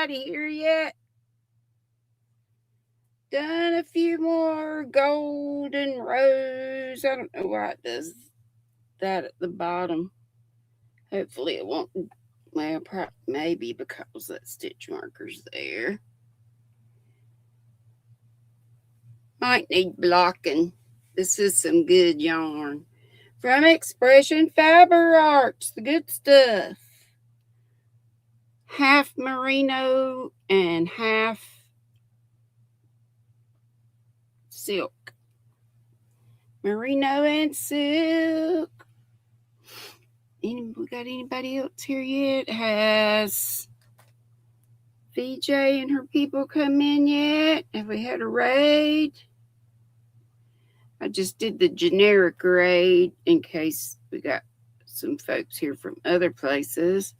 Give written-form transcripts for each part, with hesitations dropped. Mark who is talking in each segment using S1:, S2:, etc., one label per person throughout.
S1: anybody here yet? Done a few more golden rows. I don't know why it does that at the bottom. Hopefully it won't. Well, maybe because that stitch marker's there. Might need blocking. This is some good yarn. From Expression Fiber Arts, the good stuff. Half merino and half silk. Merino and silk. We got anybody else here yet? Has VJ and her people come in yet? Have we had a raid? I just did the generic raid in case we got some folks here from other places.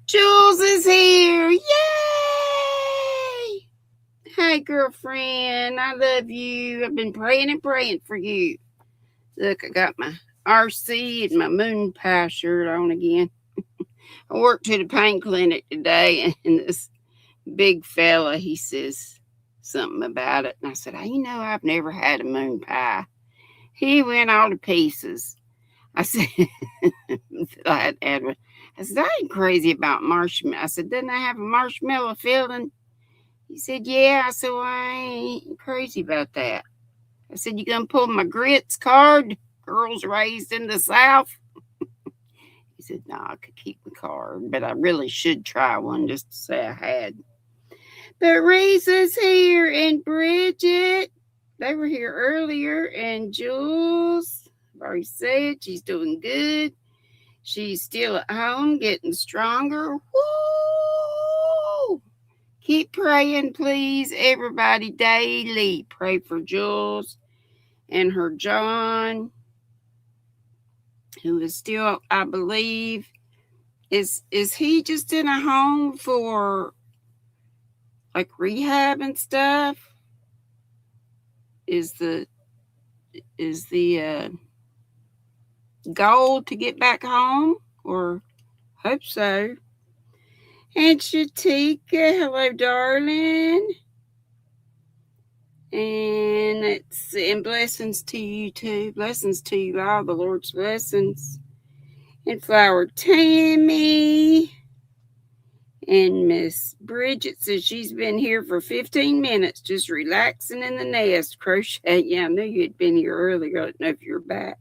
S1: Jules is here. Yay! Hey, girlfriend. I love you. I've been praying and praying for you. Look, I got my RC and my moon pie shirt on again. I worked at a pain clinic today, and this big fella, he says something about it. And I said, I've never had a moon pie. He went all to pieces. I said, I said, I ain't crazy about marshmallow. I said, doesn't I have a marshmallow filling? He said, yeah. I said, well, I ain't crazy about that. I said, you gonna pull my grits card? Girls raised in the South? He said, no, I could keep the card, but I really should try one just to say I had. But Reese's here and Bridget. They were here earlier. And Jules, I've already said she's doing good. She's still at home, getting stronger. Woo! Keep praying, please, everybody, daily. Pray for Jules and her John, who is still, I believe, is he just in a home for like rehab and stuff? Is the goal to get back home, or hope so. And Shatika, hello, darling. And blessings to you too. Blessings to you all, the Lord's blessings. And Flower Tammy. And Miss Bridget says she's been here for 15 minutes, just relaxing in the nest, crochet. Yeah, I knew you'd been here earlier. I don't know if you're back.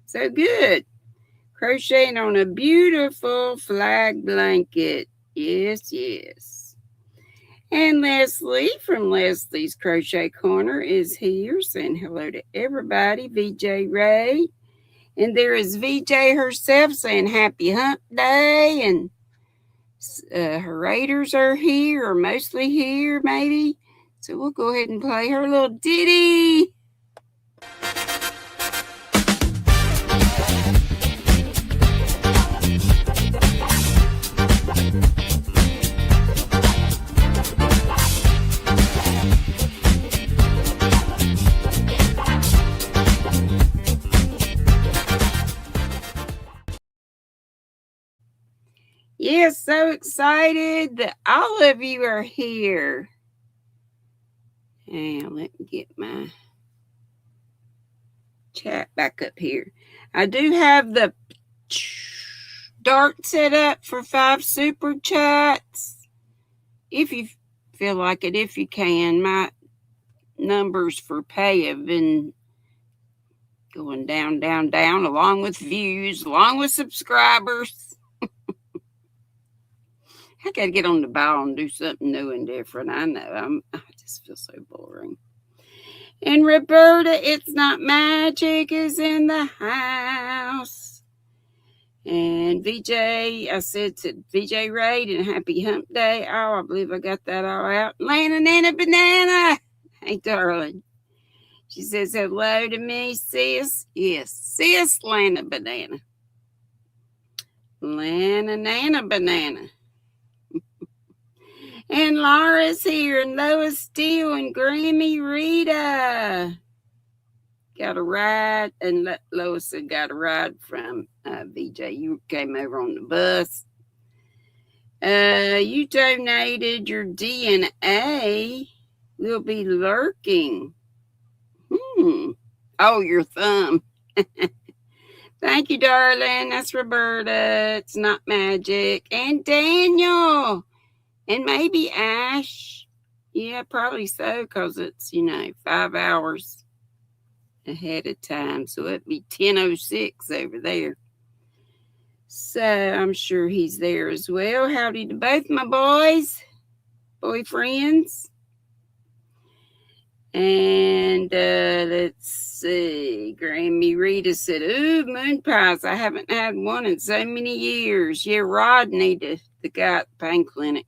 S1: So good. Crocheting on a beautiful flag blanket. Yes, yes. And Leslie from Leslie's Crochet Corner is here saying hello to everybody. VJ Ray. And there is VJ herself saying happy hump day. And her raiders are here, or mostly here, maybe. So we'll go ahead and play her little ditty. Yes, so excited that all of you are here. And let me get my chat back up here. I do have the dart set up for 5 super chats. If you feel like it, if you can. My numbers for pay have been going down, down, down, along with views, along with subscribers. I got to get on the ball and do something new and different. I know. I just feel so boring. And Roberta, It's Not Magic, is in the house. And VJ, I said to VJ Raid and happy hump day. Oh, I believe I got that all out. Lana Nana Banana. Hey, darling. She says hello to me, sis. Yes, sis Lana Banana. Lana Nana Banana. And Laura's here, and Lois Steele, and Grammy Rita. Got a ride, and Lois had got a ride from VJ. You came over on the bus. You donated your DNA. We'll be lurking. Oh, your thumb. Thank you, darling. That's Roberta. It's not magic. And Daniel. And maybe Ash. Yeah, probably so, because it's, 5 hours ahead of time. So it'd be 10:06 over there. So I'm sure he's there as well. Howdy to both my boyfriends. And let's see. Grammy Rita said, ooh, moon pies. I haven't had one in so many years. Yeah, Rodney, the guy at the pain clinic,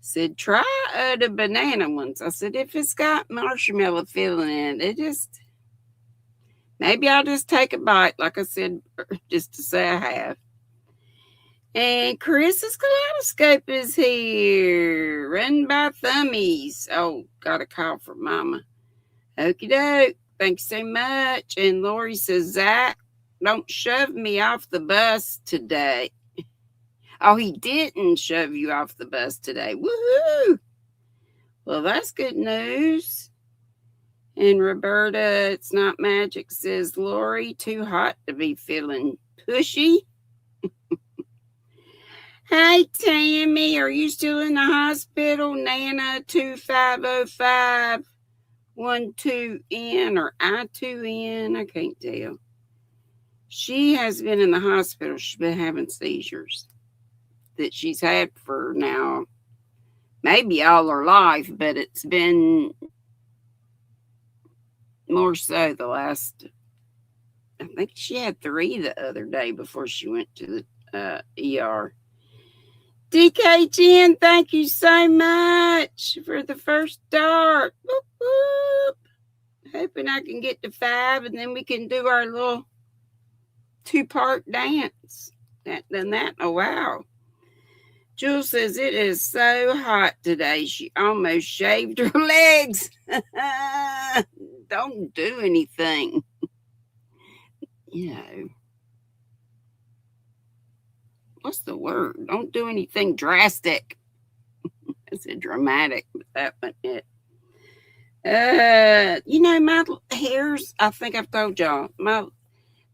S1: said, try the banana ones. I said, if it's got marshmallow filling in it, maybe I'll just take a bite, like I said, just to say I have. And Chris's kaleidoscope is here. Run by thummies. Oh, got a call from Mama. Okie doke. Thanks so much. And Lori says, Zach, don't shove me off the bus today. Oh, he didn't shove you off the bus today. Woohoo! Well, that's good news. And Roberta, it's not magic, says, Lori, too hot to be feeling pushy. Hey, Tammy, are you still in the hospital? Nana 2505 12N or I2N? I can't tell. She has been in the hospital. She's been having seizures that she's had for now, maybe all her life, but it's been more so the last, I think she had 3 the other day before she went to the ER. DK10, thank you so much for the first start. Whoop, whoop. Hoping I can get to 5 and then we can do our little 2-part dance. Haven't done that in a while. Jules says it is so hot today. She almost shaved her legs. Don't do anything. What's the word? Don't do anything drastic. I said dramatic, but that wasn't it. My hairs, I think I've told y'all, my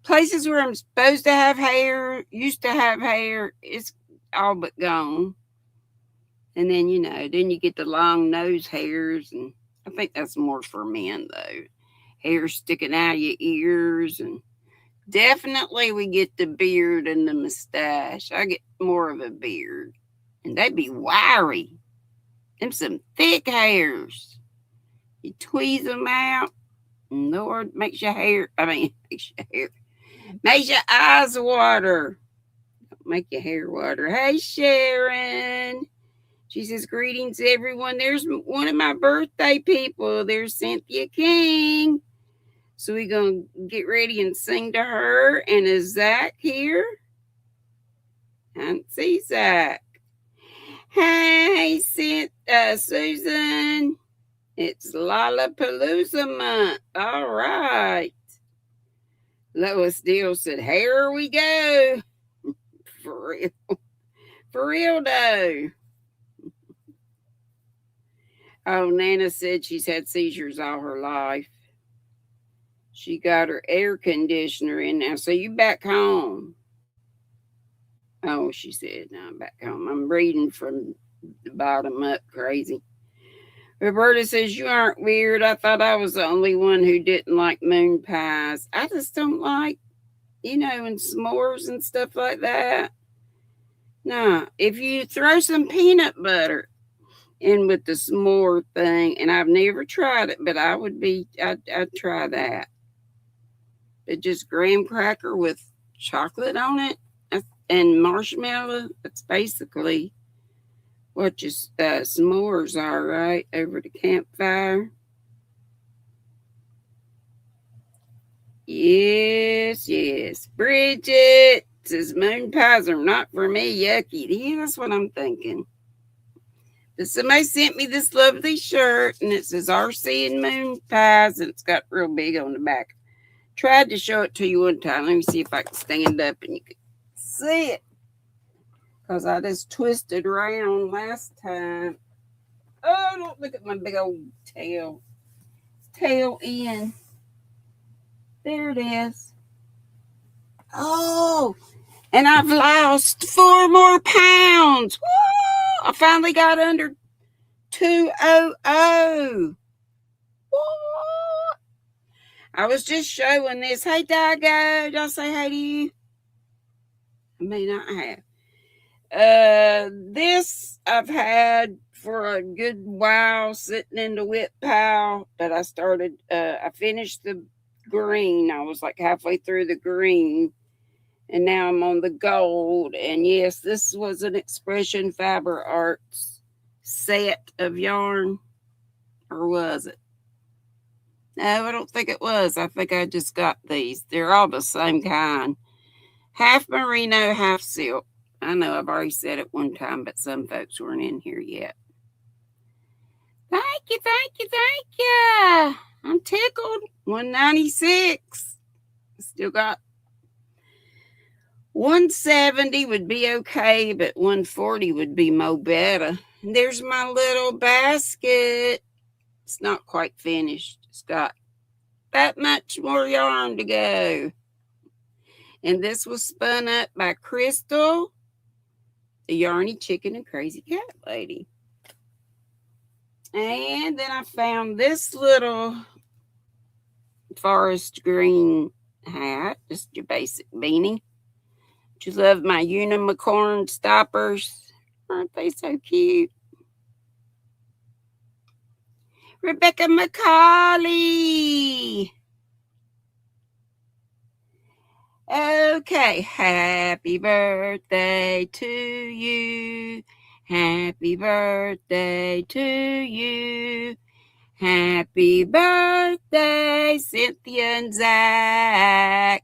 S1: places where I'm supposed to have hair, used to have hair, it's all but gone. And then, then you get the long nose hairs, and I think that's more for men, though. Hair sticking out of your ears, and definitely we get the beard and the mustache. I get more of a beard. And they be wiry. Them some thick hairs. You tweeze them out. And Lord, makes your eyes water. Don't make your hair water. Hey, Sharon. She says, greetings, everyone. There's one of my birthday people. There's Cynthia King. So we're going to get ready and sing to her. And is Zach here? I don't see Zach. Hey, Susan. It's Lollapalooza month. All right. Lois Deal said, here we go. For real. For real, though. Oh, Nana said she's had seizures all her life. She got her air conditioner in now. So you back home? Oh, she said, no, I'm back home. I'm reading from the bottom up crazy. Roberta says, you aren't weird. I thought I was the only one who didn't like moon pies. I just don't like, and s'mores and stuff like that. No, if you throw some peanut butter in with the s'more thing, and I've never tried it, but I'd try that. But just graham cracker with chocolate on it and marshmallow, that's basically what your s'mores are, right? Over the campfire. Yes. Bridget says moon pies are not for me. Yucky. Yeah, that's what I'm thinking. But somebody sent me this lovely shirt, and it says RC and moon pies, and it's got real big on the back. Tried to show it to you one time. Let me see if I can stand up and you can see it. because I just twisted around last time. Oh, don't look at my big old tail. Tail in. There it is. Oh, and I've lost 4 more pounds. Woo! I finally got under 200. What? I was just showing this. Hey, Dago. Y'all say hey to you? I may not have. This I've had for a good while sitting in the whip pile, but I finished the green. I was like halfway through the green, and now I'm on the gold. And yes, this was an Expression Fiber Arts set of yarn, or was it? No, I don't think it was. I think I just got these. They're all the same kind. Half merino, half silk. I know I've already said it one time, but some folks weren't in here yet. Thank you, thank you, thank you. I'm tickled. 196. Still got 170 would be okay, but 140 would be mo better. And there's my little basket. It's not quite finished. It's got that much more yarn to go. And this was spun up by Crystal, the Yarny Chicken and Crazy Cat Lady. And then I found this little forest green hat, just your basic beanie. Just love my unicorn stoppers. Aren't they so cute? Rebecca McCauley. Okay, happy birthday to you. Happy birthday to you. Happy birthday, Cynthia and Zach.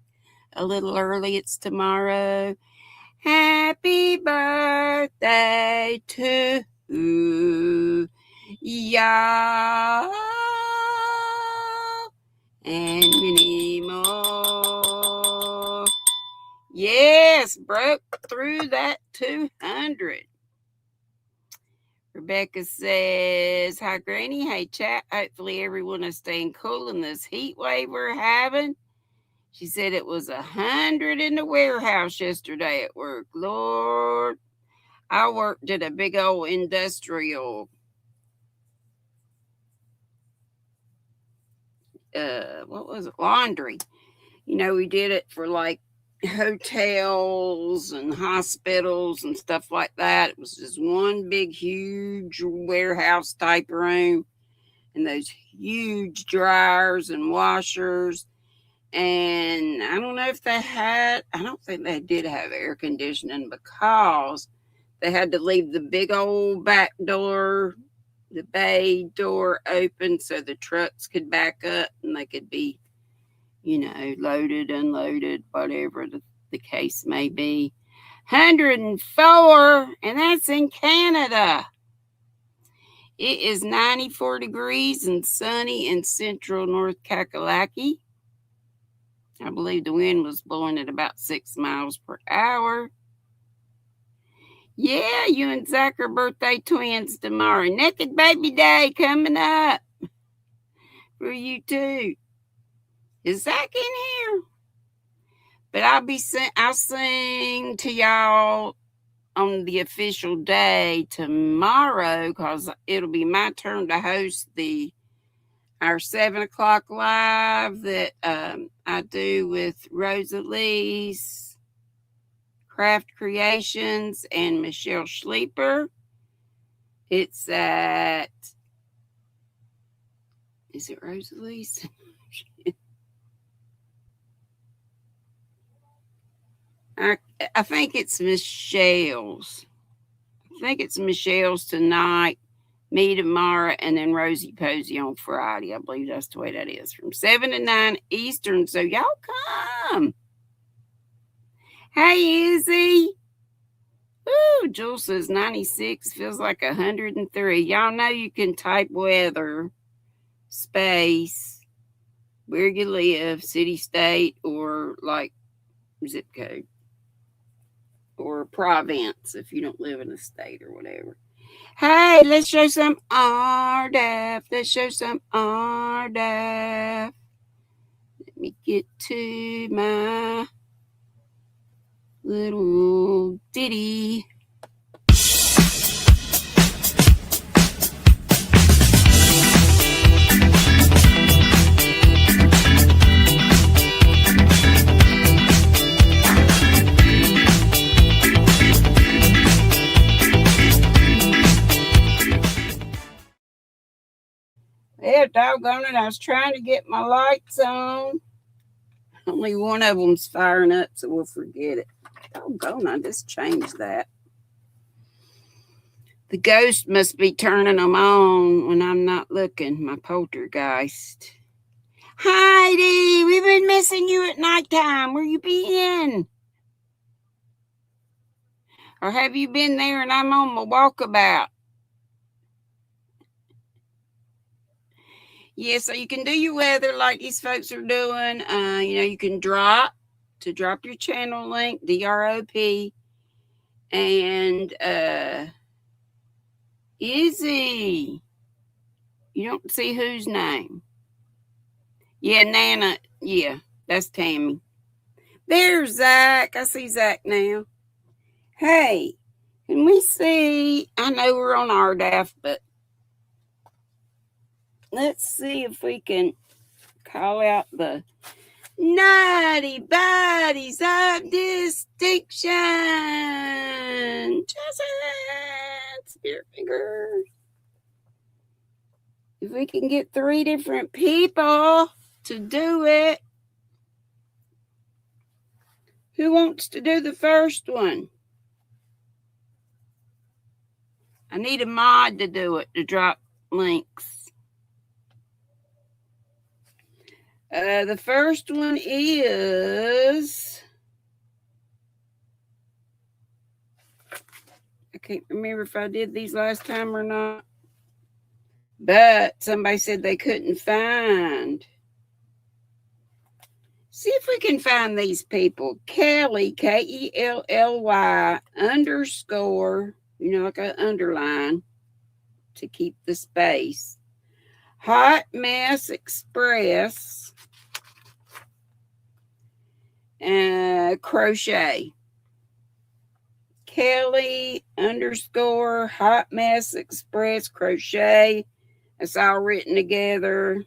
S1: A little early, it's tomorrow. Happy birthday to y'all and many more. Yes, broke through that 200. Rebecca says, hi, Granny. Hey, chat. Hopefully everyone is staying cool in this heat wave we're having. She said it was 100 in the warehouse yesterday at work. Lord, I worked at a big old industrial what was it? Laundry. You know, we did it for like hotels and hospitals and stuff like that. It was just one big, huge warehouse type room, and those huge dryers and washers. And I don't know if I don't think they did have air conditioning because they had to leave the big old back door, the bay door open so the trucks could back up and they could be, you know, loaded, unloaded, whatever the case may be. 104, and that's in Canada. It is 94 degrees and sunny in central North Kakalaki. I believe the wind was blowing at about 6 miles per hour. Yeah, you and Zach are birthday twins tomorrow. Naked Baby Day coming up for you too. Is Zach in here? But I'll sing to y'all on the official day tomorrow because it'll be my turn to host our 7 o'clock live that I do with Rosalie's Craft Creations and Michelle Schleeper. It's at, is it Rosalie's? I think it's Michelle's. I think it's Michelle's tonight, me tomorrow, and then Rosie Posey on Friday. I believe that's the way that is, from 7 to 9 Eastern. So y'all come. Hey, Izzy. Ooh, Jules says 96 feels like 103. Y'all know you can type weather, space, where you live, city, state, or like zip code. or province if you don't live in a state or whatever. Hey, let's show some RDAF. Let's show some RDAF. Let me get to my little ditty. Yeah, doggone it. I was trying to get my lights on. Only one of them's firing up, so we'll forget it. Doggone, I just changed that. The ghost must be turning them on when I'm not looking, my poltergeist. Heidi, we've been missing you at nighttime. Where you been? Or have you been there and I'm on my walkabout? Yeah, so you can do your weather like these folks are doing. You can drop your channel link, DROP, and Izzy. You don't see whose name. Yeah, Nana. Yeah, that's Tammy. There's Zach. I see Zach now. Hey, can we see? I know we're on RDAF, but let's see if we can call out the naughty bodies of distinction. Spirit fingers. If we can get 3 different people to do it. Who wants to do the first one? I need a mod to do it, to drop links. The first one is... I can't remember if I did these last time or not. But somebody said they couldn't find. See if we can find these people. Kelly, Kelly, _ like an underline to keep the space. Hot Mess Express. Crochet. Kelly _ Hot Mess Express Crochet. It's all written together.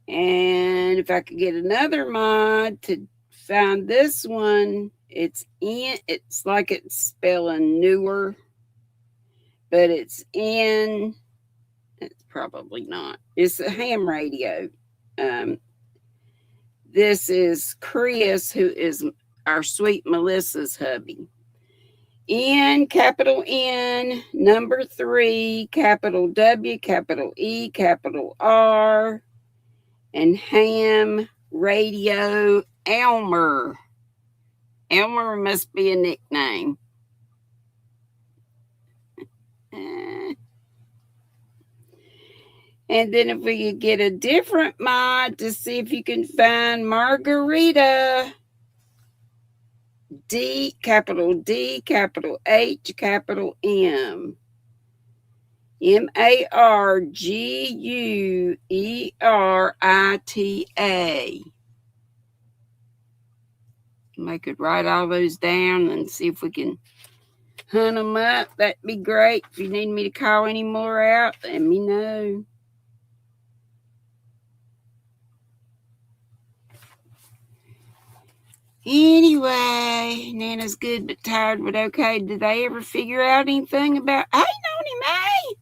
S1: And if I could get another mod to find this one, it's like it's spelling newer, but it's probably not. It's a ham radio. This is Chris, who is our sweet Melissa's hubby. Capital N, number 3, capital W, capital E, capital R, and ham radio Elmer. Elmer must be a nickname. And then if we could get a different mod to see if you can find Margarita. D, capital capital H, capital M. Marguerita. I could write all those down and see if we can hunt them up. That'd be great. If you need me to call any more out, let me know. Anyway, Nana's good but tired but okay. Did they ever figure out anything about... Hey, Noni May!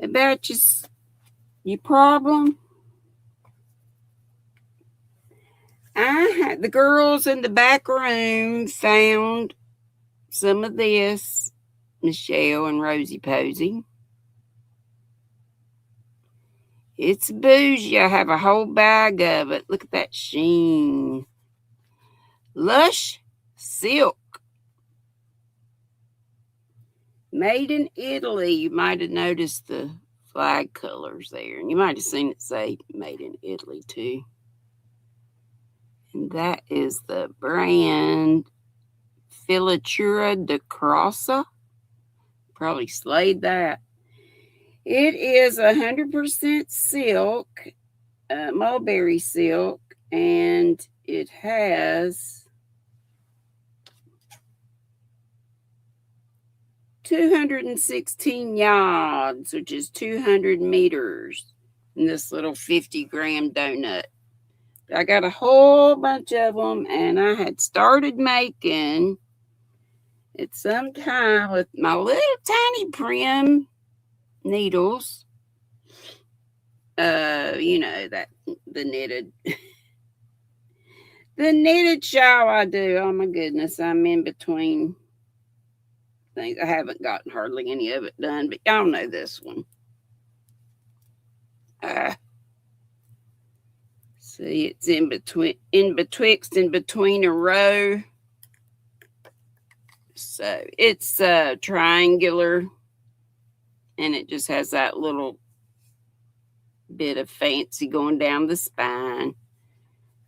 S1: About your problem? The girls in the back room found some of this. Michelle and Rosie Posey. It's bougie. I have a whole bag of it. Look at that sheen. Lush silk. Made in Italy. You might have noticed the flag colors there. And you might have seen it say made in Italy too. And that is the brand Filatura de Crossa. Probably slayed that. It is 100% silk, mulberry silk, and it has 216 yards, which is 200 meters in this little 50-gram donut. I got a whole bunch of them, and I had started making it sometime with my little tiny prim needles. That the knitted shawl I do. Oh my goodness, I'm in between things. I haven't gotten hardly any of it done, but y'all know this one. See, it's in between a row. So it's triangular, and it just has that little bit of fancy going down the spine.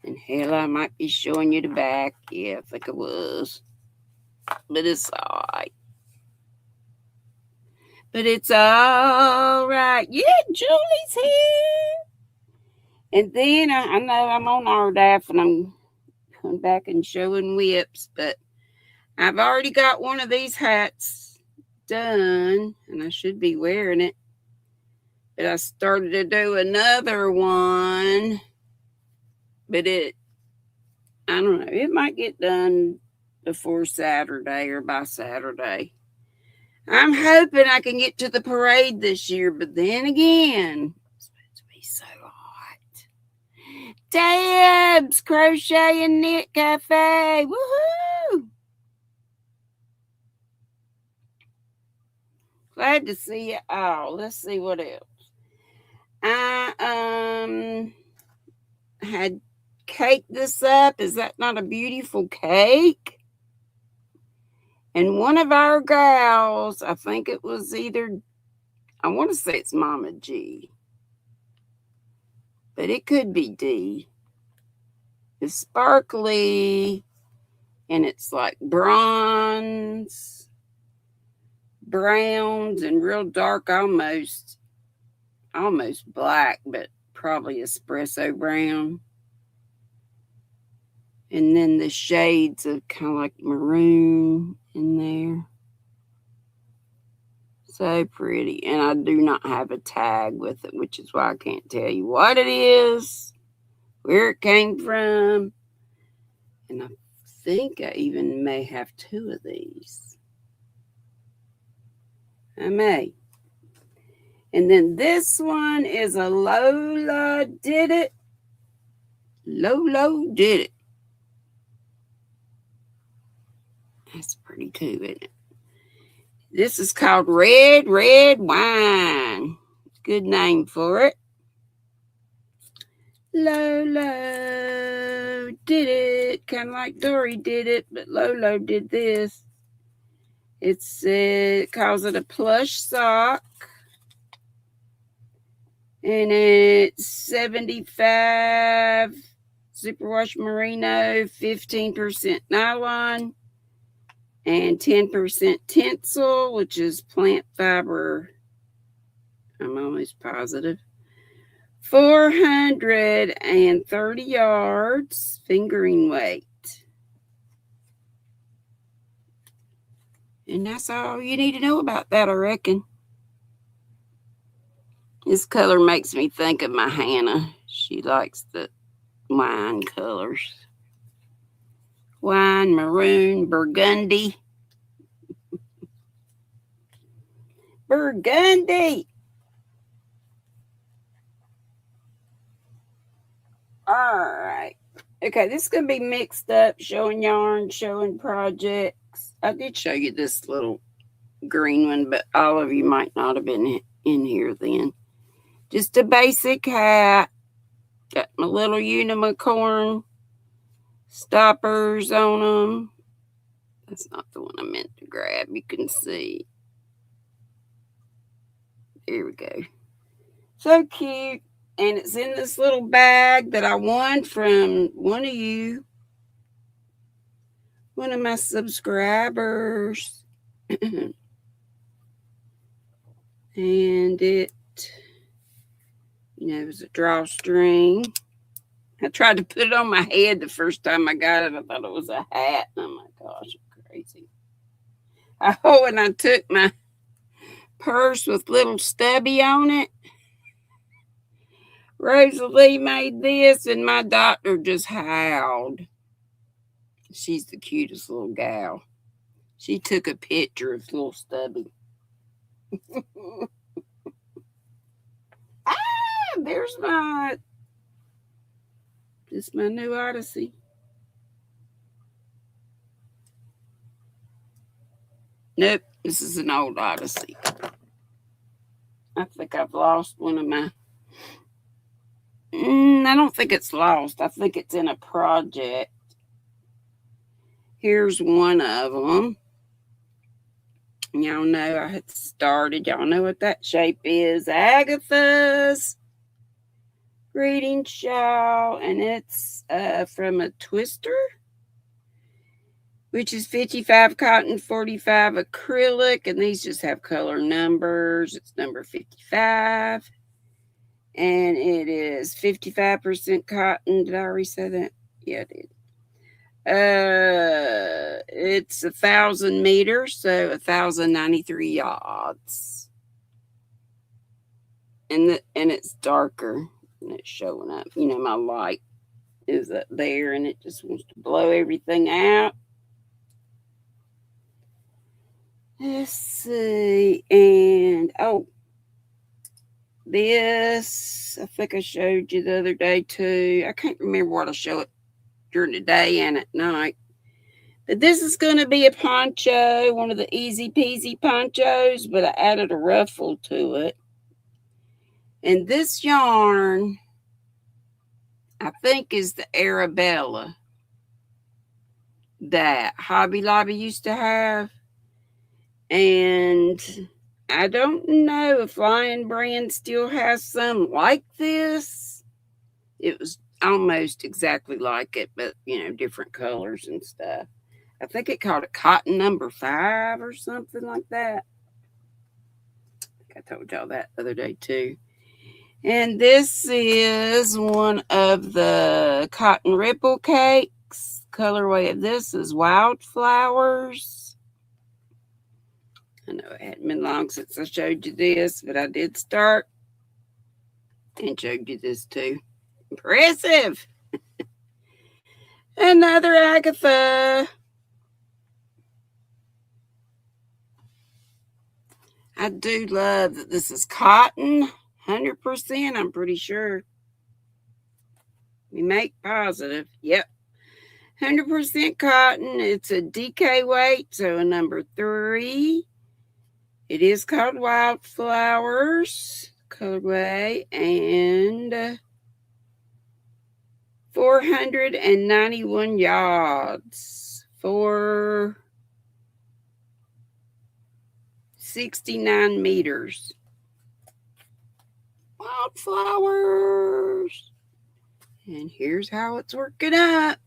S1: And hell, I might be showing you the back. Yeah, I think I was. But it's all right. Yeah, Julie's here. And then I know I'm on RDAF and I'm going back and showing whips, but I've already got one of these hats done, and I should be wearing it. But I started to do another one, but I don't know, it might get done before Saturday or by Saturday. I'm hoping I can get to the parade this year, but then again, it's supposed to be so hot. Tabs Crochet and Knit Cafe, woohoo! Glad to see you all. Let's see what else. I had caked this up. Is that not a beautiful cake? And one of our gals, I think it was I want to say it's Mama G, but it could be Dee. It's sparkly, and it's like bronze, browns, and real dark, almost black, but probably espresso brown. And then the shades of kind of like maroon in there. So pretty. And I do not have a tag with it, which is why I can't tell you what it is, where it came from. And I think I even may have two of these. I may. And then this one is a Lola Did It. Lolo Did It. That's pretty too, isn't it? This is called Red Wine. Good name for it. Lolo did it. Kind of like Dory did it, but Lolo did this. It calls it a plush sock. And it's 75 superwash merino, 15% nylon, and 10% tencel, which is plant fiber. I'm almost positive. 430 yards, fingering weight. And that's all you need to know about that, I reckon. This color makes me think of my Hannah. She likes the wine colors. Wine, maroon, burgundy. Burgundy! Alright. Okay, this is going to be mixed up, showing yarn, showing projects. I did show you this little green one, but all of you might not have been in here then. Just a basic hat. Got my little unicorn stoppers on them. That's not the one I meant to grab. You can see. There we go. So cute. And it's in this little bag that I won from one of you, one of my subscribers. And it, it was a drawstring. I tried to put it on my head the first time I got it. I thought it was a hat. Oh my gosh, I'm crazy. And I took my purse with little stubby on it. Rosalie made this, and my doctor just howled. She's the cutest little gal. She took a picture of little stubby. There's my new Odyssey. Nope, this is an old Odyssey. I think I've lost one of my... I don't think it's lost. I think it's in a project. Here's one of them. Y'all know I had started. Y'all know what that shape is. Agatha's greeting shawl. And it's from a twister, which is 55 cotton, 45 acrylic. And these just have color numbers. It's number 55. And it is 55% cotton. Did I already say that? Yeah, I did. It's 1,000 meters, so 1,093 yards. And it's darker, and it's showing up. My light is up there, and it just wants to blow everything out. Let's see. And this, I think I showed you the other day too. I can't remember what I show it during the day and at night. But this is going to be a poncho, one of the easy peasy ponchos, but I added a ruffle to it. And this yarn, I think, is the Arabella that Hobby Lobby used to have. And I don't know if Lion Brand still has some like this. It was almost exactly like it, but, different colors and stuff. I think it called it cotton number 5 or something like that. I think I told y'all that the other day too. And this is one of the cotton ripple cakes. Colorway of this is Wildflowers. I know it hadn't been long since I showed you this, but I did start and showed you this too. Impressive. Another Agatha. I do love that this is cotton, 100%, I'm pretty sure. We make positive. Yep. 100% cotton. It's a DK weight, so a number 3. It is called Wildflowers colorway, and 491 yards for 69 meters. Wildflowers. And here's how it's working up.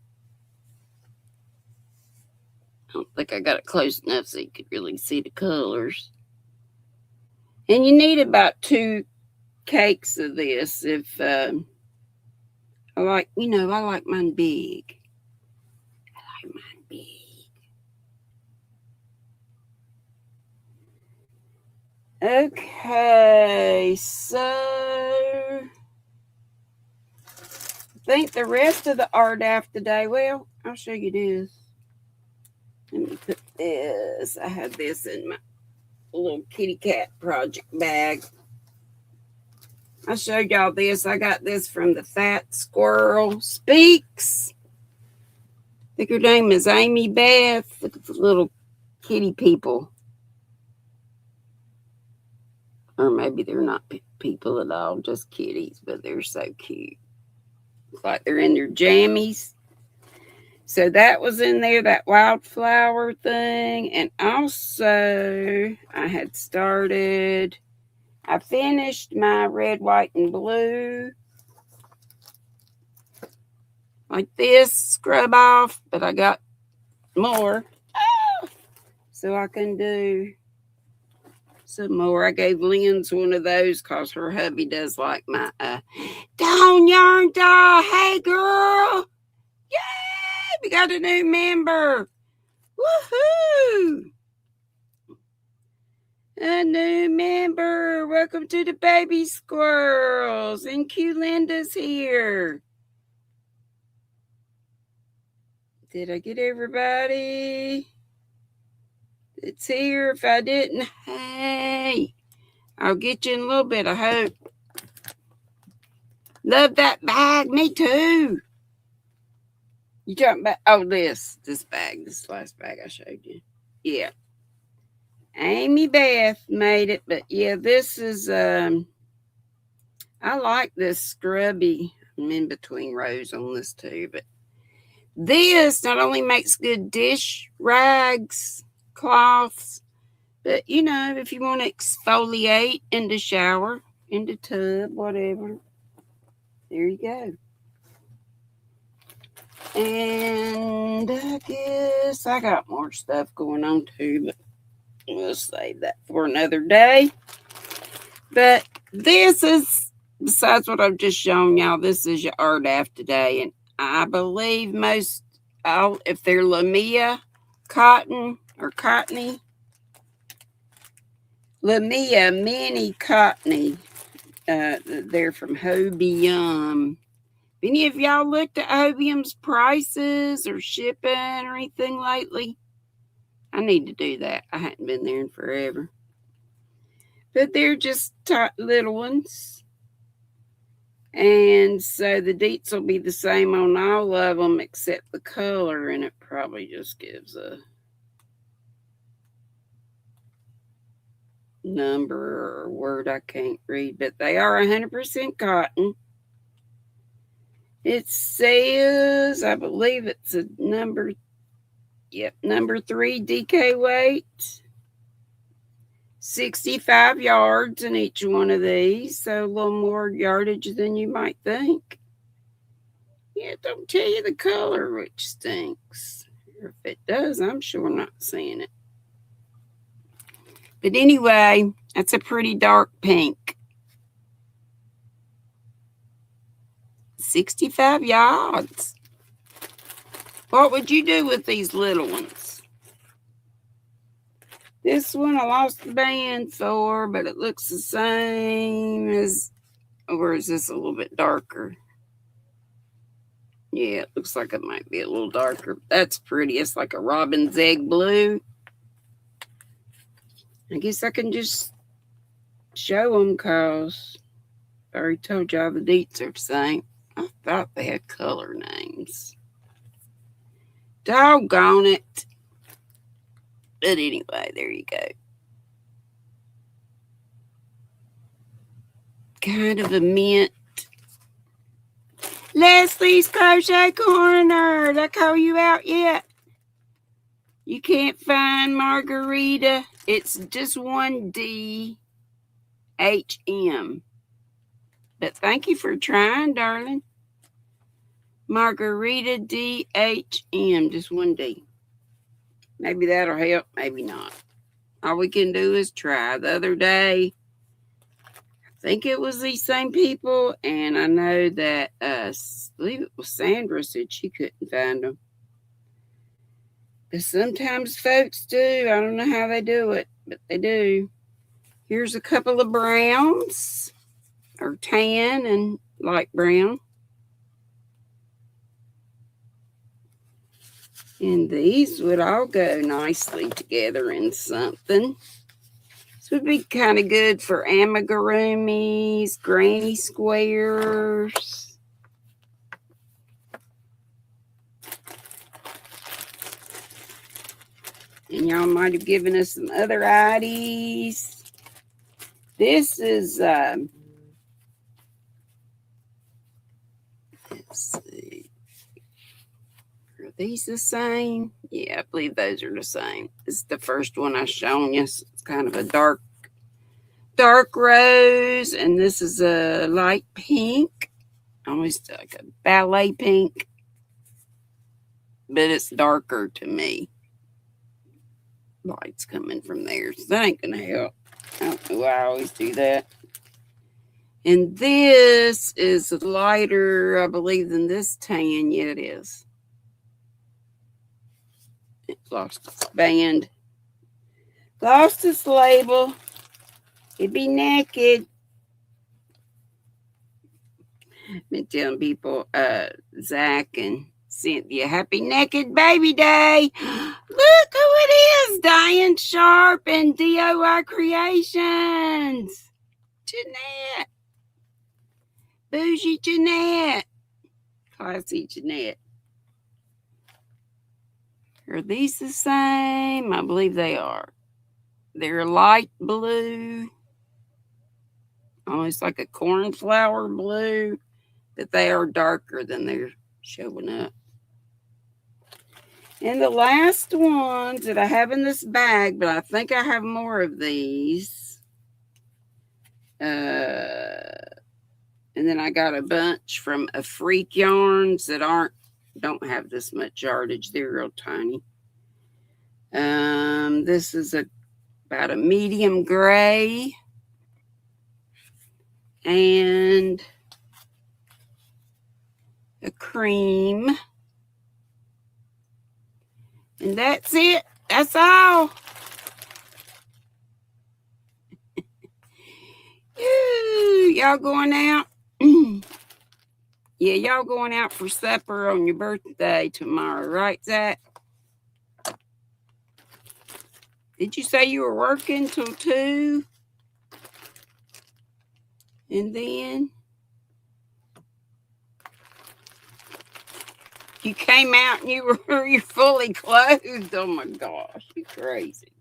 S1: I don't think I got it close enough so you could really see the colors. And you need about 2 cakes of this if I like mine big. I like mine big. Okay, so I think the rest of the art after today, well, I'll show you this. Let me put this. I have this in my little kitty cat project bag. I showed y'all this. I got this from the Fat Squirrel Speaks. I think her name is Amy Beth. Look at the little kitty people. Or maybe they're not people at all, just kitties, but they're so cute. Looks like they're in their jammies. So that was in there, that wildflower thing. And also, I finished my red, white, and blue like this, scrub off, but I got more. So I can do some more. I gave Lynn's one of those because her hubby does like my Dawn Yarn Doll. Hey girl. Yay! We got a new member. Woohoo! A new member. Welcome to the baby squirrels. And Q Linda's here. Did I get everybody? It's here. If I didn't, hey, I'll get you in a little bit, I hope. Love that bag. Me too. You talking about, oh, this bag, this last bag I showed you. Yeah. Amy Beth made it, but yeah, this is, I like this scrubby. I'm in between rows on this too, but this not only makes good dish rags, cloths, but you know, if you want to exfoliate in the shower, in the tub, whatever, there you go. And I guess I got more stuff going on too, but we'll save that for another day. But this is, besides what I've just shown y'all, this is your RDAF today, and I believe most, if they're Lamia cotton or cottony, Lamia mini cottony, they're from Hobium. Any of y'all looked at Hobium's prices or shipping or anything lately? I need to do that. I hadn't been there in forever. But they're just little ones. And so the deets will be the same on all of them except the color, and it probably just gives a number or word I can't read, but they are 100% cotton. It says, I believe it's a number 3 DK weight. 65 yards in each one of these, so a little more yardage than you might think. Yeah, don't tell you the color, which stinks. If it does, I'm sure not seeing it. But anyway, that's a pretty dark pink. 65 yards. What would you do with these little ones? This one I lost the band for, but it looks the same as, or is this a little bit darker? Yeah, it looks like it might be a little darker. That's pretty. It's like a robin's egg blue. I guess I can just show them because I already told y'all the deets are the same. I thought they had color names. Doggone it. But anyway, there you go. Kind of a mint. Leslie's Crochet Corner. Did I call you out yet? You can't find Margarita. It's just one D HM. But thank you for trying, darling. Margarita DHM, just one D. Maybe that'll help, maybe not. All we can do is try. The other day, I think it was these same people, and I know that, I believe it was Sandra said she couldn't find them. But sometimes folks do. I don't know how they do it, but they do. Here's a couple of browns, or tan and light brown. And these would all go nicely together in something. This would be kind of good for amigurumis, granny squares. And y'all might have given us some other ideas. This is, let's see. Are these the same? Yeah, I believe those are the same. This is the first one I've shown you. It's kind of a dark rose. And this is a light pink. Almost like a ballet pink. but it's darker to me. Light's coming from there, so that ain't gonna help. I don't know why I always do that. And this is lighter, I believe, than this tan. Yeah, it is. It lost its band. Lost its label. It'd be naked. Been telling people, Zach and Cynthia, happy naked baby day. Look who it is, Diane Sharp and DIY Creations. Jeanette. Bougie Jeanette. Classy Jeanette. Are these the same? I believe they are. They're light blue. Almost like a cornflower blue. But they are darker than they're showing up. And the last ones that I have in this bag, but I think I have more of these. And then I got a bunch from a Freak Yarns that don't have this much yardage. They're real tiny. This is about a medium gray. And a cream. And that's it. That's all. Y'all going out? Yeah, y'all going out for supper on your birthday tomorrow, right, Zach? Did you say you were working till 2? And then you came out and you're fully clothed. Oh my gosh, you crazy.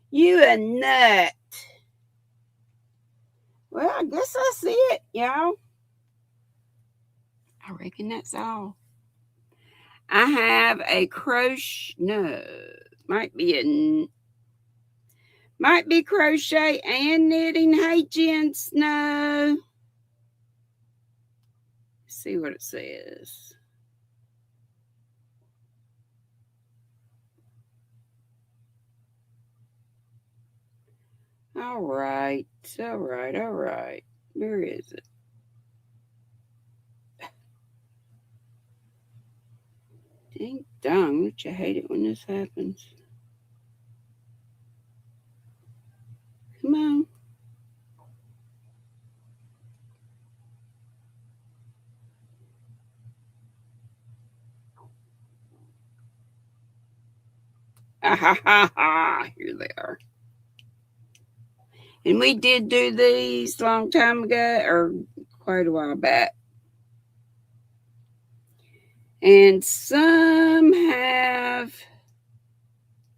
S1: You a nut. Well, I guess that's it, y'all. I reckon that's all. I have a crochet. No, might be crochet and knitting. Hey, Jen Snow. Let's see what it says. All right. Where is it? Ding dong, don't you hate it when this happens? Come on. Ah, ha, ha, ha. Here they are. And we did do these a long time ago, or quite a while back. And some have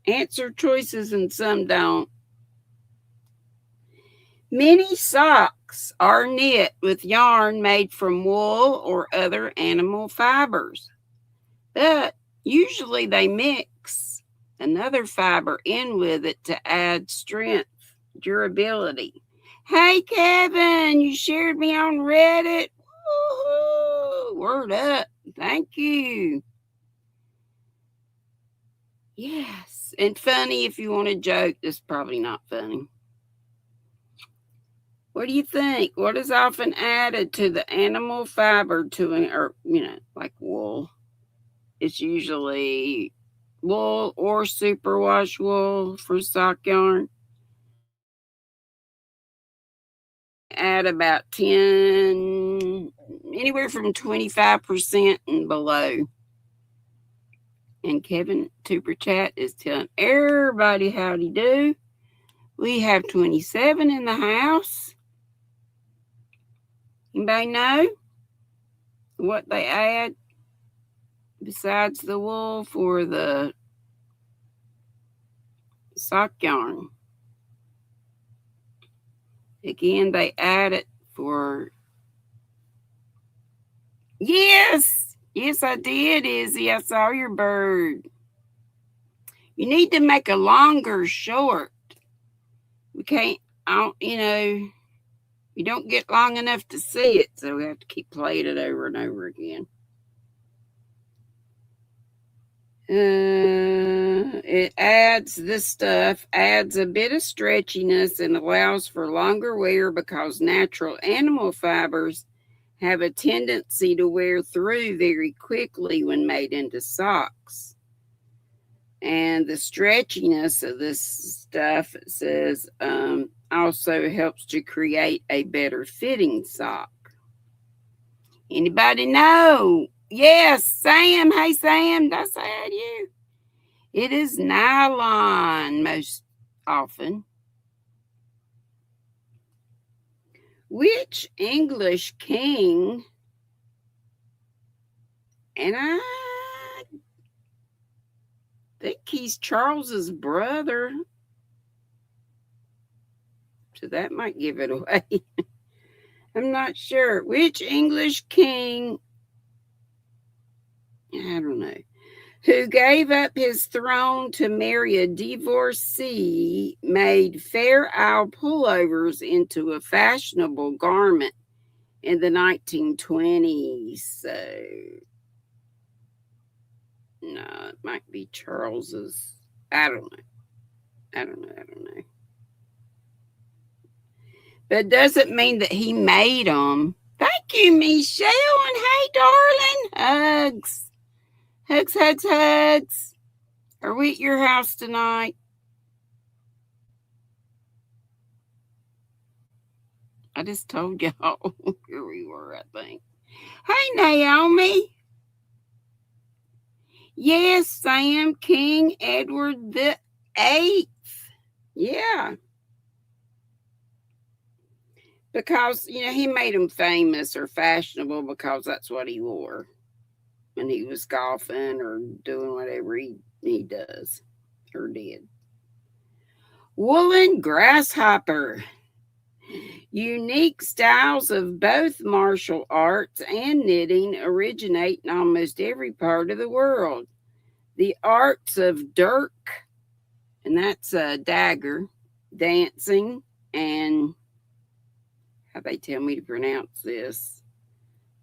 S1: answer choices and some don't. Many socks are knit with yarn made from wool or other animal fibers, but usually they mix another fiber in with it to add strength, durability. Hey, Kevin, you shared me on Reddit. Woo-hoo! Word up. Thank you. Yes. And funny if you want to joke. It's probably not funny. What do you think? What is often added to the animal fiber like wool? It's usually wool or superwash wool for sock yarn. Add about 10, anywhere from 25% and below. And Kevin Super Chat is telling everybody howdy do. We have 27 in the house. Anybody know what they add besides the wool for the sock yarn? Again, they add it for... Yes, I did, Izzy. I saw your bird. You need to make a longer short. We can't, you don't get long enough to see it, so we have to keep playing it over and over again. It adds this stuff, adds a bit of stretchiness and allows for longer wear because natural animal fibers have a tendency to wear through very quickly when made into socks. And the stretchiness of this stuff, it says, also helps to create a better fitting sock. Anybody know? Yes, Sam. Hey, Sam. Did I say hi to you? It is nylon most often. Which English king, and I think he's Charles's brother, so that might give it away. I'm not sure. Which English king, I don't know, who gave up his throne to marry a divorcee, made Fair Isle pullovers into a fashionable garment in the 1920s. So, no, it might be Charles's. I don't know. But it doesn't mean that he made them. Thank you, Michelle. And hey, darling. Hugs. Hugs, hugs, hugs. Are we at your house tonight? I just told y'all where we were, I think. Hey, Naomi. Yes, Sam, King Edward the Eighth. Yeah. Because, he made them famous or fashionable because that's what he wore when he was golfing or doing whatever he does or did. Woolen grasshopper. Unique styles of both martial arts and knitting originate in almost every part of the world. The arts of dirk, and that's a dagger, dancing, and how they tell me to pronounce this,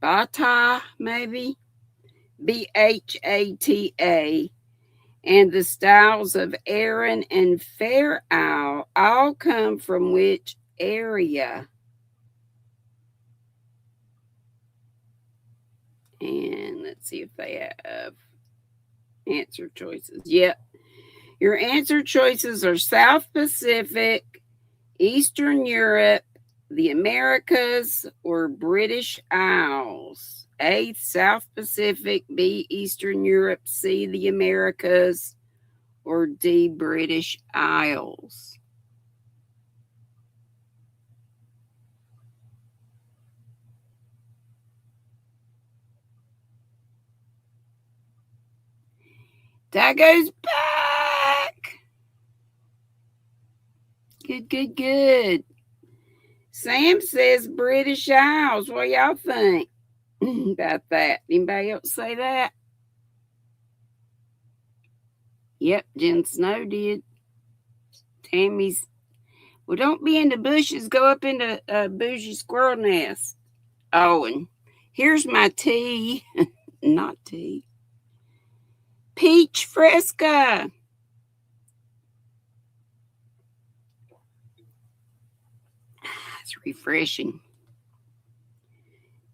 S1: bata, maybe, Bhata, and the styles of Erin and Fair Isle all come from which area? And let's see if they have answer choices. Yep. Your answer choices are South Pacific, Eastern Europe, the Americas, or British Isles. A, South Pacific, B, Eastern Europe, C, the Americas, or D, British Isles. That goes back. Good. Sam says British Isles. What y'all think about that? Anybody else say that? Yep, Jen Snow did. Tammy's, well, don't be in the bushes. Go up into a bougie squirrel nest. Oh, and here's my tea. Not tea. Peach Fresca. It's refreshing.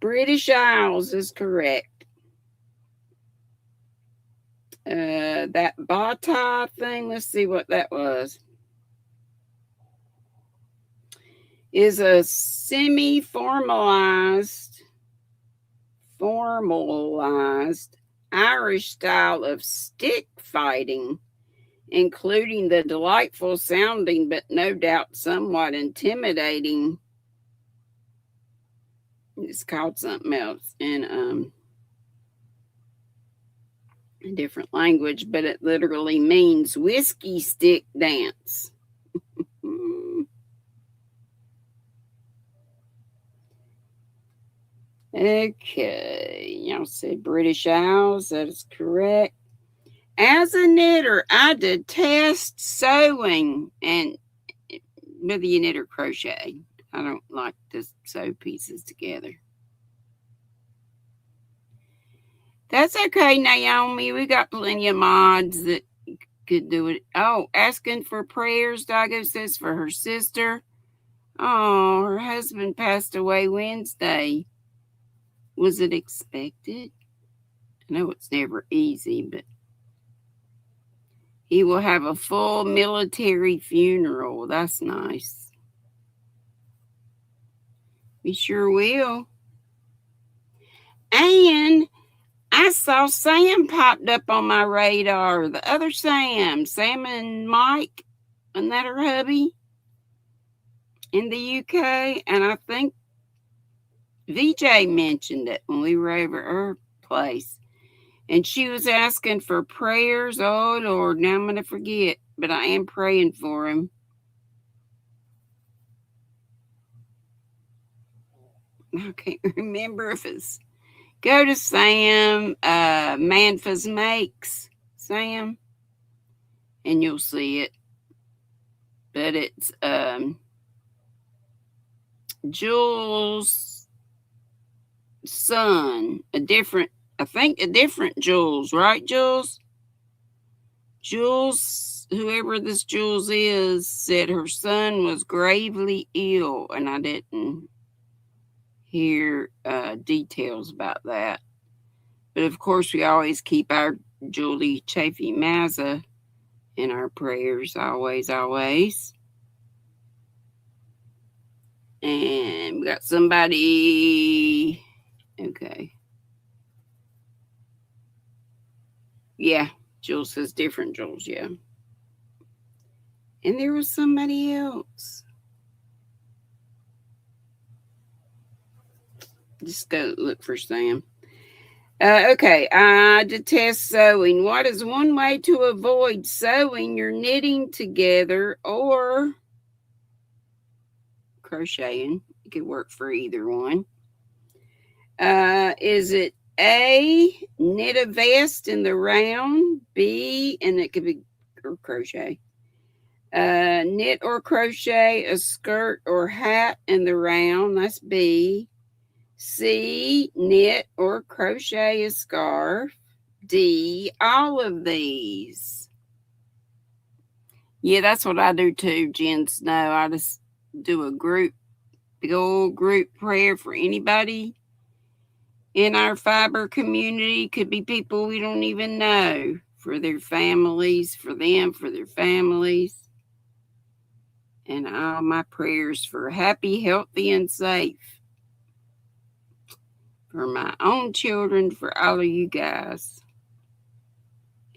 S1: British Isles is correct. That bata thing, let's see what that was, is a semi-formalized Irish style of stick fighting, including the delightful sounding but no doubt somewhat intimidating, it's called something else in a different language, but it literally means whiskey stick dance. Okay, y'all said British Isles. That is correct. As a knitter, I detest sewing, and whether you knit or crochet, I don't like to sew pieces together. That's okay, Naomi. We got plenty of mods that could do it. Oh, asking for prayers, Dago says, for her sister. Oh, her husband passed away Wednesday. Was it expected? I know it's never easy, but he will have a full military funeral. That's nice. We sure will. And I saw Sam popped up on my radar. The other Sam and Mike, and that her hubby in the UK. And I think VJ mentioned it when we were over at her place. And she was asking for prayers. Oh, Lord, now I'm going to forget. But I am praying for him. I can't remember if it's go to Sam, Manfas Makes, Sam, and you'll see it. But it's Jules' son, a different Jules, right, Jules? Jules, whoever this Jules is, said her son was gravely ill, and I didn't hear details about that. But of course, we always keep our Julie Chafee Mazza in our prayers, always, always. And we got somebody. Okay. Yeah, Jules says different Jules, yeah. And there was somebody else. Just go look for Sam. Okay, I detest sewing. What is one way to avoid sewing your knitting together or crocheting? It could work for either one. Is it A, knit a vest in the round? B, and it could be or crochet. Knit or crochet a skirt or hat in the round. That's B. C, knit or crochet a scarf. D, all of these. Yeah, that's what I do too, Jen Snow. I just do a big old group prayer for anybody in our fiber community. Could be people we don't even know, for their families, for them, for their families. And all my prayers for happy, healthy, and safe. For my own children, for all of you guys.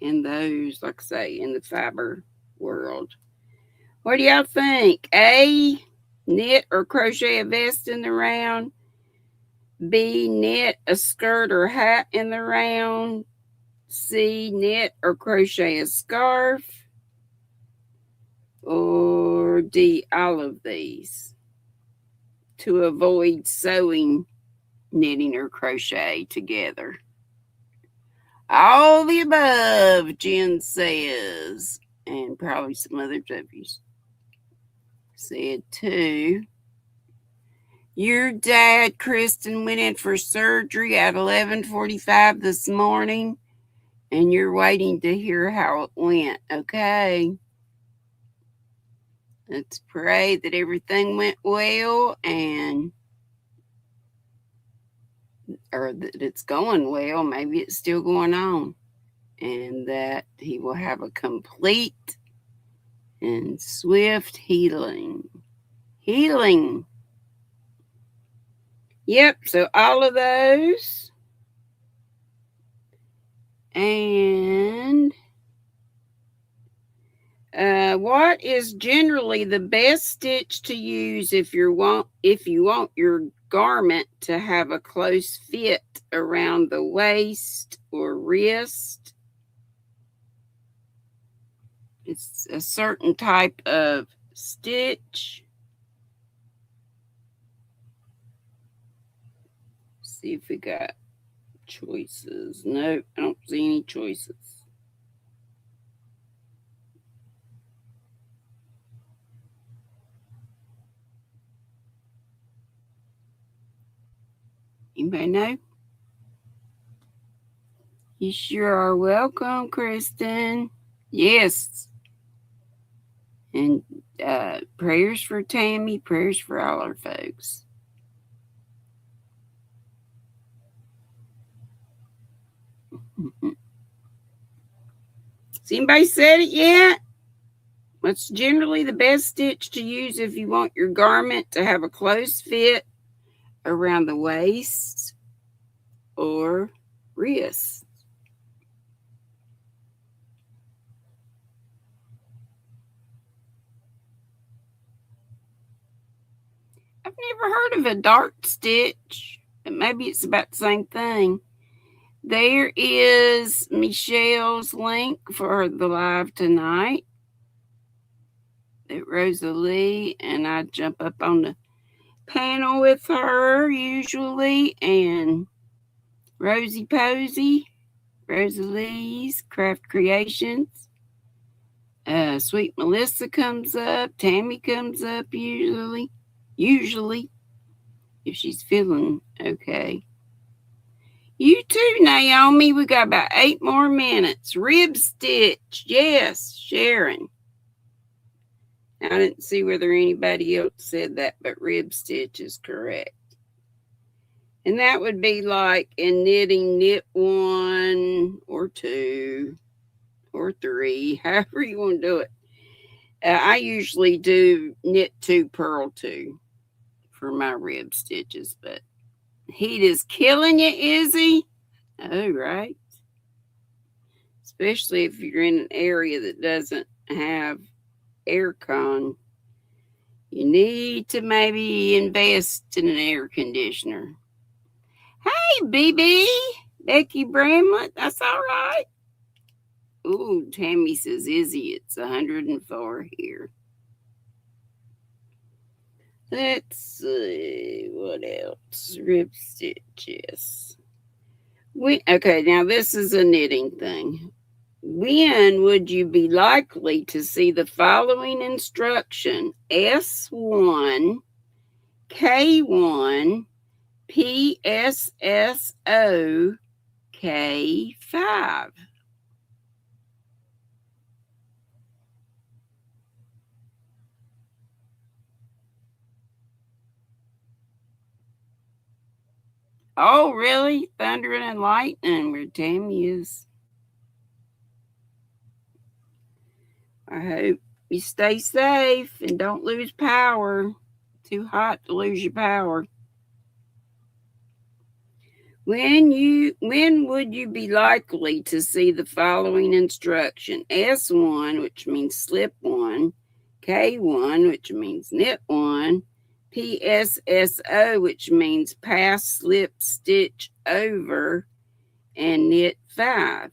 S1: And those, like I say, in the fiber world. What do y'all think? A, knit or crochet a vest in the round. B, knit a skirt or hat in the round. C, knit or crochet a scarf. Or D, all of these. To avoid sewing, knitting, or crochet together. All the above, Jen says. And probably some other W's said too. Your dad, Kristen, went in for surgery at 11:45 this morning, and you're waiting to hear how it went, okay? Let's pray that everything went well or that it's going well. Maybe it's still going on. And that he will have a complete and swift healing. Healing. Yep, so all of those. And what is generally the best stitch to use if you want your garment to have a close fit around the waist or wrist? It's a certain type of stitch. See if we got choices. Nope, I don't see any choices. Anybody know? You sure are welcome, Kristen. Yes. And prayers for Tammy, prayers for all our folks. Has anybody said it yet? What's generally the best stitch to use if you want your garment to have a close fit around the waist or wrist? I've never heard of a dart stitch, but maybe it's about the same thing. There is Michelle's link for the live tonight. That Rosalie and I jump up on the panel with her usually, and Rosie Posey, Rosalie's Craft Creations. Sweet Melissa comes up, Tammy comes up usually, if she's feeling okay. You too, Naomi. We got about 8 more minutes. Rib stitch. Yes, Sharon. I didn't see whether anybody else said that, but rib stitch is correct. And that would be like in knitting, knit 1 or 2 or 3, however you want to do it. I usually do knit 2, purl 2 for my rib stitches, but heat is killing you, Izzy. Oh, right. Especially if you're in an area that doesn't have aircon. You need to maybe invest in an air conditioner. Hey, BB, Becky Bramlett, that's all right. Ooh, Tammy says, Izzy, it's 104 here. Let's see, what else? Rib stitches. Okay, now this is a knitting thing. When would you be likely to see the following instruction? S1, K1, PSSO, K5. Oh, really? Thunder and lightning, where Tammy is. I hope you stay safe and don't lose power. Too hot to lose your power. When would you be likely to see the following instruction? S1, which means slip 1, K1, which means knit 1, PSSO, which means pass, slip, stitch over, and knit 5.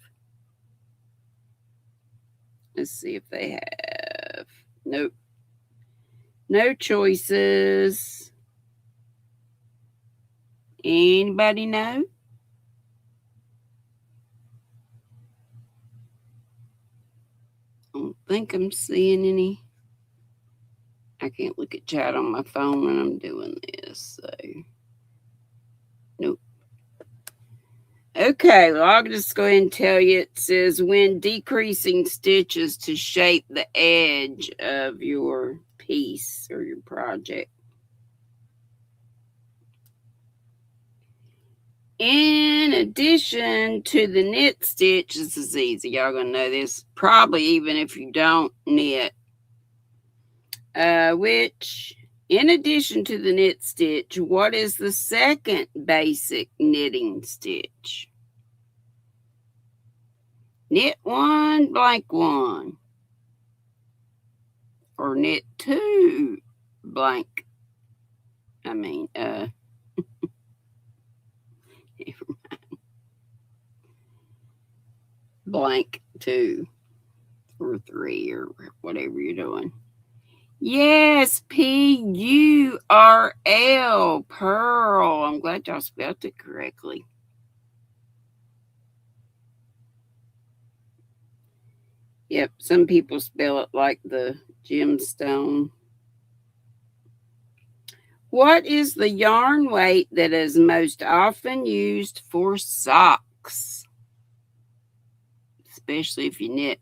S1: Let's see if they have. Nope. No choices. Anybody know? I don't think I'm seeing any. I can't look at chat on my phone when I'm doing this, so nope. Okay, well, I'll just go ahead and tell you. It says when decreasing stitches to shape the edge of your piece or your project. In addition to the knit stitch, this is easy. Y'all gonna know this probably even if you don't knit. Which, in addition to the knit stitch, what is the second basic knitting stitch? Knit 1, blank 1. Or knit 2, blank. Never mind. Blank 2 or 3 or whatever you're doing. Yes, P-U-R-L, Pearl. I'm glad y'all spelled it correctly. Yep, some people spell it like the gemstone. What is the yarn weight that is most often used for socks? especially if you're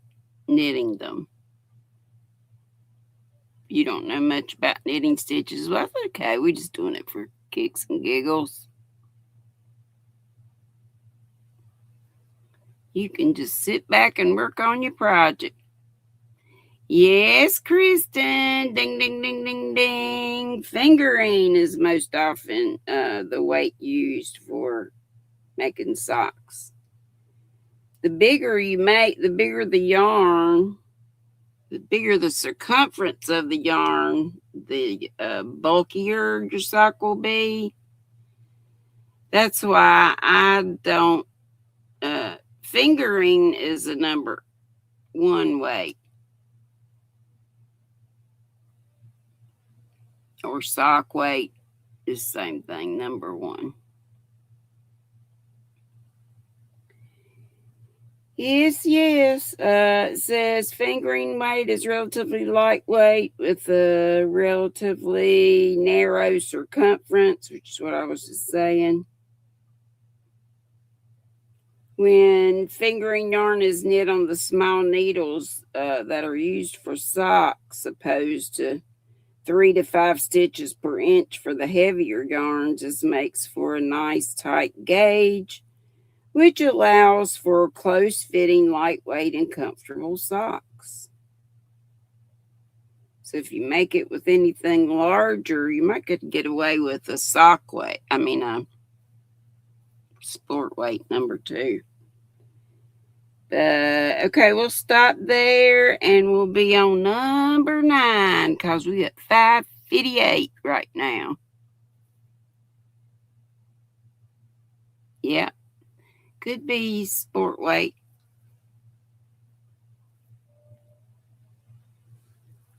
S1: knitting them. You don't know much about knitting stitches. Well, that's okay. We're just doing it for kicks and giggles. You can just sit back and work on your project. Yes, Kristen. Ding, ding, ding, ding, ding. Fingering is most often the weight used for making socks. The bigger you make, the bigger the yarn, the bigger the circumference of the yarn, the bulkier your sock will be. That's why I don't, fingering is a number one weight. Or sock weight is the same thing, number one. Yes. It says fingering weight is relatively lightweight with a relatively narrow circumference, which is what I was just saying. When fingering yarn is knit on the small needles that are used for socks, opposed to 3 to 5 stitches per inch for the heavier yarns, this makes for a nice tight gauge, which allows for close-fitting, lightweight, and comfortable socks. So if you make it with anything larger, you might get away with a sock weight. A sport weight number 2. Okay, we'll stop there, and we'll be on number 9 because we got 5:58 right now. Yeah, could be sport weight.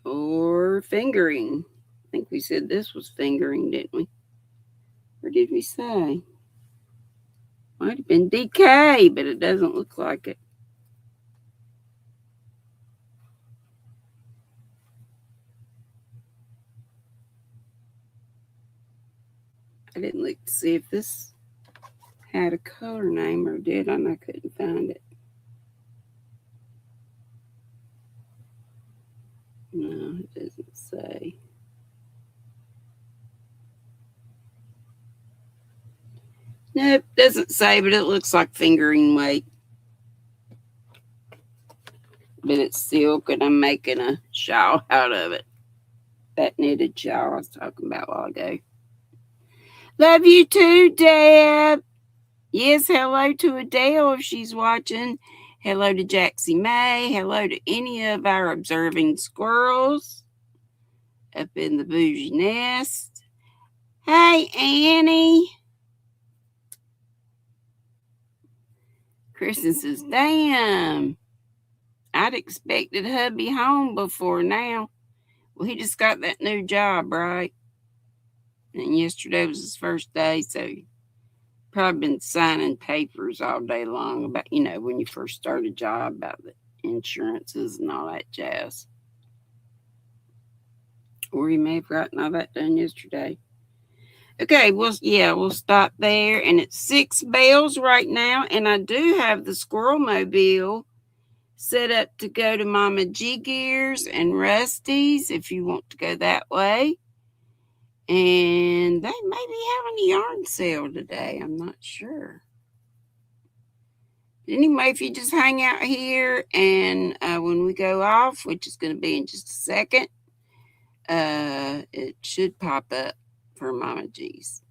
S1: Or fingering. I think we said this was fingering, didn't we? Or did we say? Might have been DK, but it doesn't look like it. I didn't look to see if this had a color name, or did I? And I couldn't find it. No, it doesn't say. Nope, doesn't say, but it looks like fingering weight. But it's silk, and I'm making a shawl out of it. That knitted shawl I was talking about a while ago. Love you too, Deb. Yes, hello to Adele if she's watching. Hello to Jaxie May. Hello to any of our observing squirrels up in the bougie nest. Hey, Annie. Kristen says, damn, I'd expected hubby home before now. Well, he just got that new job, right? And yesterday was his first day, so he probably been signing papers all day long about, when you first start a job, about the insurances and all that jazz. Or he may have gotten all that done yesterday. Okay, we'll stop there. And it's 6 bells right now, and I do have the Squirrel Mobile set up to go to Mama G Gears and Rusty's if you want to go that way. And they may be having a yarn sale today. I'm not sure. Anyway, if you just hang out here, and when we go off, which is going to be in just a second, it should pop up for Mama G's.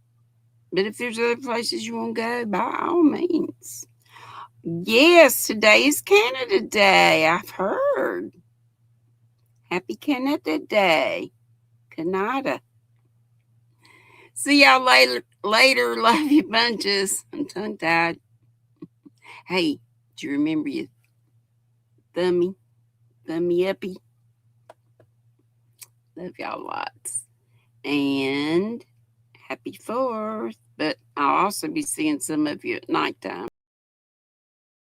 S1: But if there's other places you want to go, by all means. Yes, today is Canada Day. I've heard. Happy Canada Day. Canada. See y'all later. Love you bunches. I'm tongue-tied. Hey, do you remember your thummy uppy? Love y'all lots. And happy 4th. But I'll also be seeing some of you at nighttime.